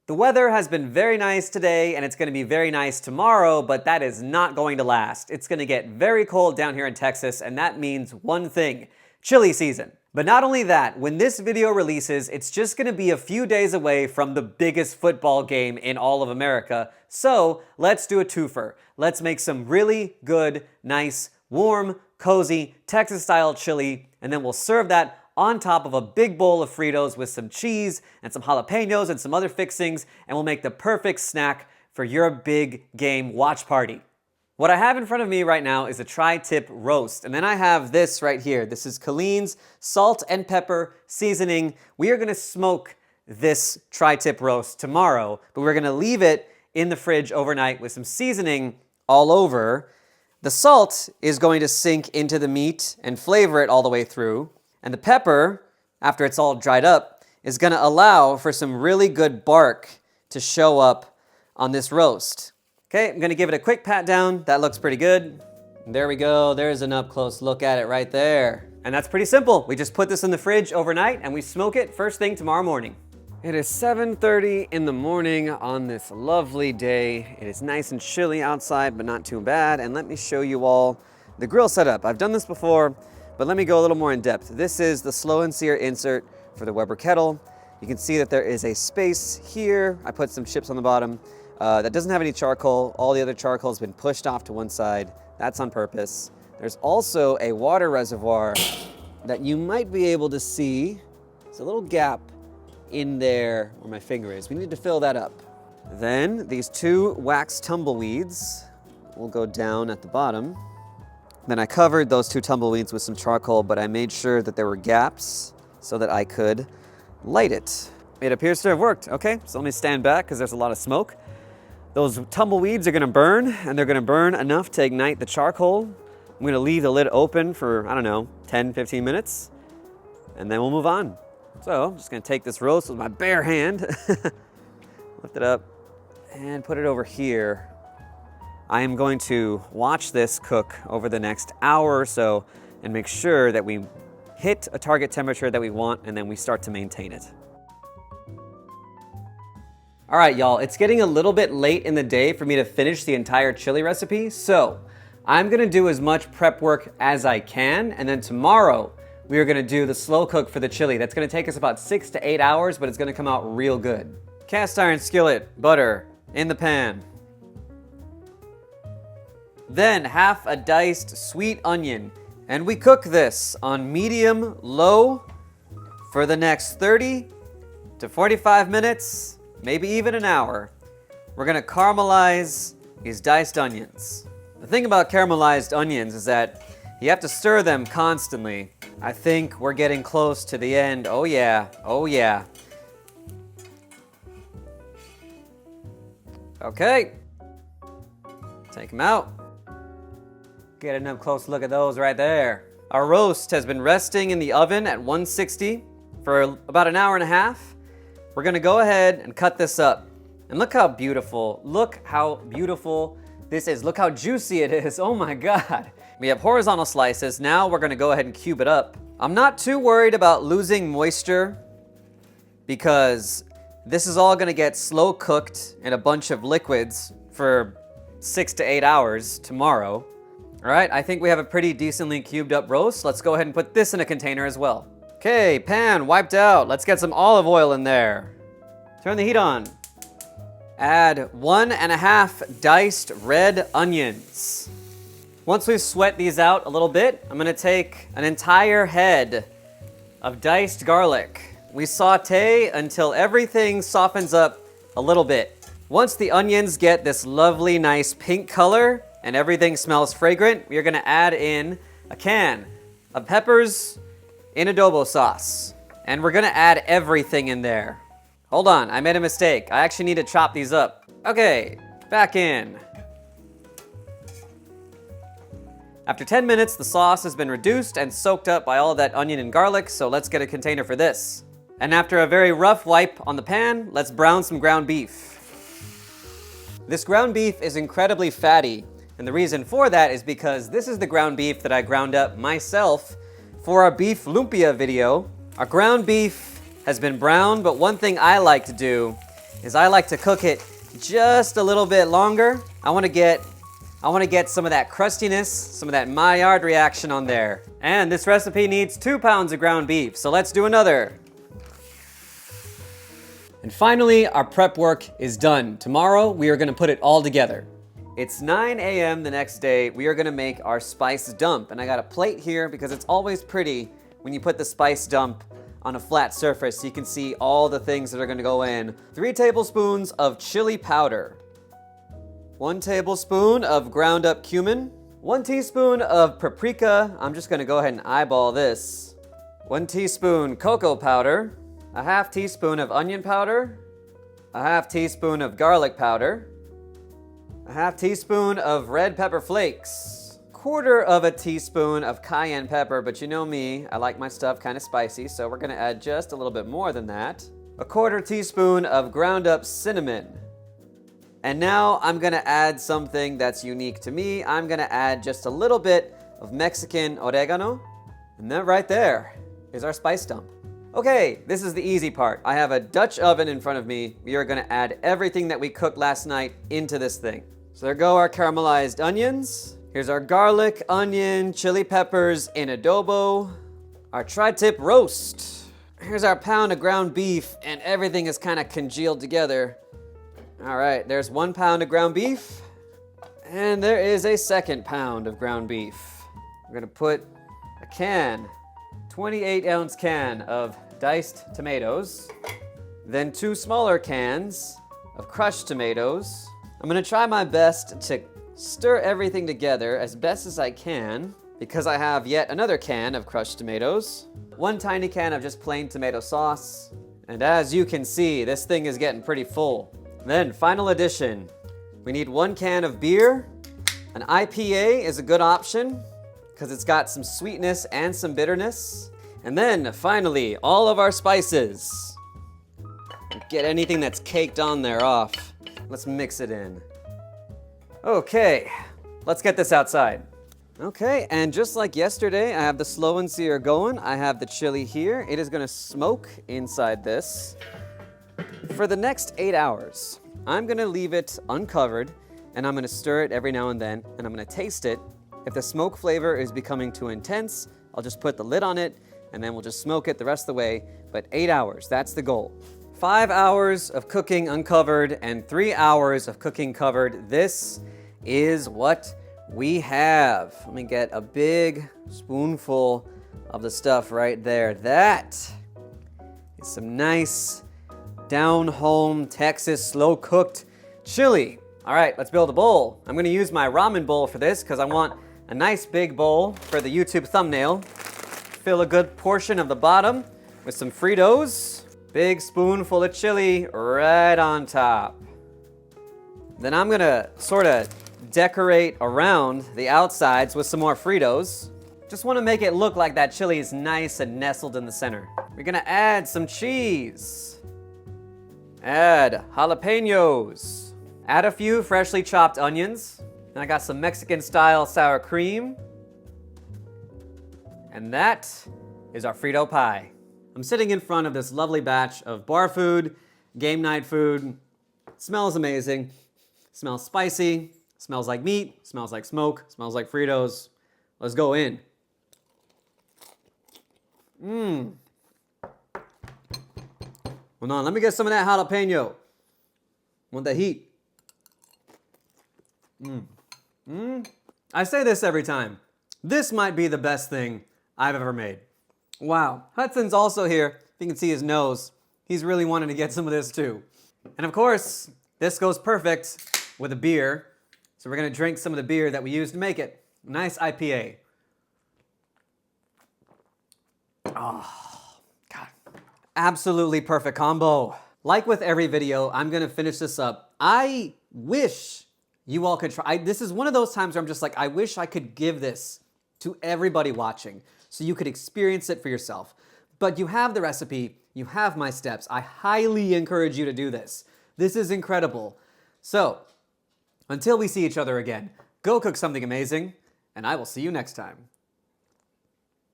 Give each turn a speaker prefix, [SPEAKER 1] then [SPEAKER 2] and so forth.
[SPEAKER 1] The weather has been very nice today, and it's going to be very nice tomorrow, but that is not going to last. It's going to get very cold down here in Texas, and that means one thing: chili season. But not only that, when this video releases, it's just going to be a few days away from the biggest football game in all of America. So let's do a twofer. Let's make some really good, nice, warm, cozy, Texas-style chili, and then we'll serve that on top of a big bowl of Fritos with some cheese and some jalapenos and some other fixings, and we'll make the perfect snack for your big game watch party. What I have in front of me right now is a tri-tip roast, and then I have this right here. This is Colleen's salt and pepper seasoning. We are gonna smoke this tri-tip roast tomorrow, but we're gonna leave it in the fridge overnight with some seasoning all over. The salt is going to sink into the meat and flavor it all the way through. And the pepper, after it's all dried up, is going to allow for some really good bark to show up on this roast. Okay, I'm going to give it a quick pat down. That looks pretty good. There we go. There's an up-close look at it right there. And that's pretty simple. We just put this in the fridge overnight and we smoke it first thing tomorrow morning. It is 7:30 in the morning on this lovely day. It is nice and chilly outside, but not too bad. And let me show you all the grill setup. I've done this before, but let me go a little more in depth. This is the slow and sear insert for the Weber kettle. You can see that there is a space here. I put some chips on the bottom. That doesn't have any charcoal. All the other charcoal has been pushed off to one side. That's on purpose. There's also a water reservoir that you might be able to see. There's a little gap in there where my finger is. We need to fill that up. Then these two wax tumbleweeds will go down at the bottom. Then I covered those two tumbleweeds with some charcoal, but I made sure that there were gaps so that I could light it. It appears to have worked. Okay, so let me stand back because there's a lot of smoke. Those tumbleweeds are gonna burn, and they're gonna burn enough to ignite the charcoal. I'm gonna leave the lid open for, I don't know, 10, 15 minutes, and then we'll move on. So I'm just gonna take this roast with my bare hand, lift it up, and put it over here. I am going to watch this cook over the next hour or so and make sure that we hit a target temperature that we want, and then we start to maintain it. All right, y'all, it's getting a little bit late in the day for me to finish the entire chili recipe, so I'm gonna do as much prep work as I can, and then tomorrow we are gonna do the slow cook for the chili. That's gonna take us about 6 to 8 hours, but it's gonna come out real good. Cast iron skillet, butter in the pan. Then half a diced sweet onion, and we cook this on medium-low for the next 30 to 45 minutes, maybe even an hour. We're gonna caramelize these diced onions. The thing about caramelized onions is that you have to stir them constantly. I think we're getting close to the end. Oh yeah, oh yeah. Okay, take them out. Get an up close look at those right there. Our roast has been resting in the oven at 160 for about an hour and a half. We're gonna go ahead and cut this up. And look how beautiful this is. Look how juicy it is, oh my God. We have horizontal slices. Now we're gonna go ahead and cube it up. I'm not too worried about losing moisture because this is all gonna get slow cooked in a bunch of liquids for 6 to 8 hours tomorrow. All right, I think we have a pretty decently cubed up roast. Let's go ahead and put this in a container as well. Okay, pan wiped out. Let's get some olive oil in there. Turn the heat on. Add 1.5 diced red onions. Once we've sweat these out a little bit, I'm gonna take an entire head of diced garlic. We saute until everything softens up a little bit. Once the onions get this lovely, nice pink color, and everything smells fragrant, we are gonna add in a can of peppers in adobo sauce. And we're gonna add everything in there. Hold on, I made a mistake. I actually need to chop these up. Okay, back in. After 10 minutes, the sauce has been reduced and soaked up by all of that onion and garlic, so let's get a container for this. And after a very rough wipe on the pan, let's brown some ground beef. This ground beef is incredibly fatty. And the reason for that is because this is the ground beef that I ground up myself for our beef lumpia video. Our ground beef has been browned, but one thing I like to do is I like to cook it just a little bit longer. I want to get some of that crustiness, some of that Maillard reaction on there. And this recipe needs 2 pounds of ground beef, so let's do another. And finally, our prep work is done. Tomorrow, we are gonna put it all together. It's 9 a.m. the next day. We are gonna make our spice dump. And I got a plate here because it's always pretty when you put the spice dump on a flat surface so you can see all the things that are gonna go in. 3 tablespoons of chili powder. 1 tablespoon of ground up cumin. 1 teaspoon of paprika. I'm just gonna go ahead and eyeball this. 1 teaspoon cocoa powder. A half teaspoon of onion powder, a half teaspoon of garlic powder, a half teaspoon of red pepper flakes, 1/4 teaspoon of cayenne pepper, but you know me, I like my stuff kind of spicy, so we're gonna add just a little bit more than that. 1/4 teaspoon of ground up cinnamon. And now I'm gonna add something that's unique to me. I'm gonna add just a little bit of Mexican oregano, and that right there is our spice dump. Okay, this is the easy part. I have a Dutch oven in front of me. We are gonna add everything that we cooked last night into this thing. So there go our caramelized onions. Here's our garlic, onion, chili peppers in adobo. Our tri-tip roast. Here's our pound of ground beef, and everything is kind of congealed together. All right, there's 1 pound of ground beef. And there is a 2nd pound of ground beef. We're gonna put a 28-ounce can of diced tomatoes, then 2 smaller cans of crushed tomatoes. I'm gonna try my best to stir everything together as best as I can because I have yet another can of crushed tomatoes, 1 tiny can of just plain tomato sauce, and as you can see, this thing is getting pretty full. Then, final addition, we need 1 can of beer. An IPA is a good option because it's got some sweetness and some bitterness. And then, finally, all of our spices. Get anything that's caked on there off. Let's mix it in. Okay, let's get this outside. Okay, and just like yesterday, I have the slow and sear going. I have the chili here. It is gonna smoke inside this for the next 8 hours. I'm gonna leave it uncovered, and I'm gonna stir it every now and then, and I'm gonna taste it. If the smoke flavor is becoming too intense, I'll just put the lid on it, and then we'll just smoke it the rest of the way. But 8 hours, that's the goal. 5 hours of cooking uncovered and 3 hours of cooking covered. This is what we have. Let me get a big spoonful of the stuff right there. That is some nice down-home Texas slow-cooked chili. All right, let's build a bowl. I'm gonna use my ramen bowl for this because I want a nice big bowl for the YouTube thumbnail. Fill a good portion of the bottom with some Fritos. Big spoonful of chili right on top. Then I'm gonna sort of decorate around the outsides with some more Fritos. Just wanna make it look like that chili is nice and nestled in the center. We're gonna add some cheese. Add jalapenos. Add a few freshly chopped onions. And I got some Mexican style sour cream. And that is our Frito pie. I'm sitting in front of this lovely batch of bar food, game night food. It smells amazing. It smells spicy. It smells like meat. It smells like smoke. It smells like Fritos. Let's go in. Hold on, let me get some of that jalapeno. Want the heat. I say this every time. This might be the best thing I've ever made. Wow. Hudson's also here. If you can see his nose, he's really wanting to get some of this too. And of course, this goes perfect with a beer. So we're gonna drink some of the beer that we used to make it. Nice IPA. Oh, God. Absolutely perfect combo. Like with every video, I'm gonna finish this up. I wish you all could try. This is one of those times where I'm just like, I wish I could give this to everybody watching so you could experience it for yourself. But you have the recipe, you have my steps. I highly encourage you to do this. This is incredible. So, until we see each other again, go cook something amazing, and I will see you next time.